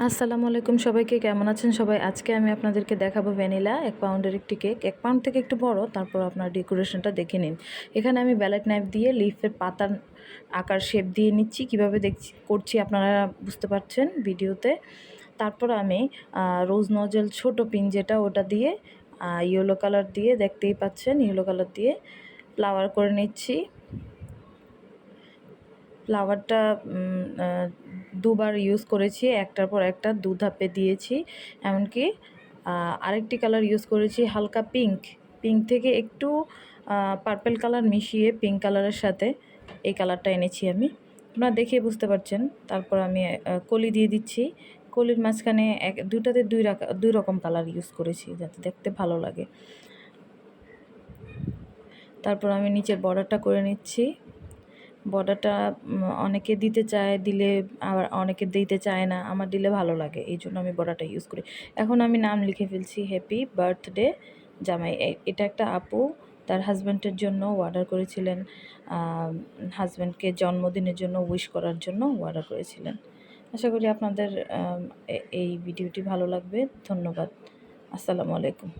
আসসালামু আলাইকুম সবাইকে, কেমন আছেন সবাই? আজকে আমি আপনাদেরকে দেখাবো ভ্যানিলা 1 পাউন্ডের একটি কেক। 1 পাউন্ড থেকে একটু বড়, তারপর আপনার ডেকোরেশনটা দেখে নিন। এখানে আমি ব্যালেট নাইফ দিয়ে লিফের পাতার আকার শেপ দিয়ে নিচ্ছি। কীভাবে করছি আপনারা বুঝতে পারছেন ভিডিওতে। তারপর আমি রোজ নজেল ছোট পিন যেটা, ওটা দিয়ে ইয়েলো কালার দিয়ে, দেখতেই পাচ্ছেন ইয়েলো কালার দিয়ে ফ্লাওয়ার করে নিচ্ছি। ফ্লাওয়ারটা দুবার ইউজ করেছি, একটার পর একটা ধাপে দিয়েছি। এমনকি আরেকটি কালার ইউজ করেছি হালকা পিঙ্ক থেকে একটু পার্পল কালার মিশিয়ে পিঙ্ক কালারের সাথে এই কালারটা এনেছি আমি, আপনারা দেখে বুঝতে পারছেন। তারপর আমি কলি দিয়ে দিচ্ছি। কলির মাঝখানে দুটাতে দুই রকম কালার ইউজ করেছি যাতে দেখতে ভালো লাগে। তারপর আমি নিচের বর্ডারটা করে নিচ্ছি। বর্ডারটা অনেকে দিতে চায়, দিলে আবার অনেকে দিতে চায় না। আমার দিলে ভালো লাগে, এই জন্য আমি বর্ডারটা ইউজ করি। এখন আমি নাম লিখে ফেলছি, হ্যাপি বার্থডে জামাই। এটা একটা আপু তার হাজব্যান্ডের জন্য অর্ডার করেছিলেন, হাজব্যান্ডকে জন্মদিনের জন্য উইশ করার জন্য অর্ডার করেছিলেন। আশা করি আপনাদের এই ভিডিওটি ভালো লাগবে। ধন্যবাদ। আসসালামু আলাইকুম।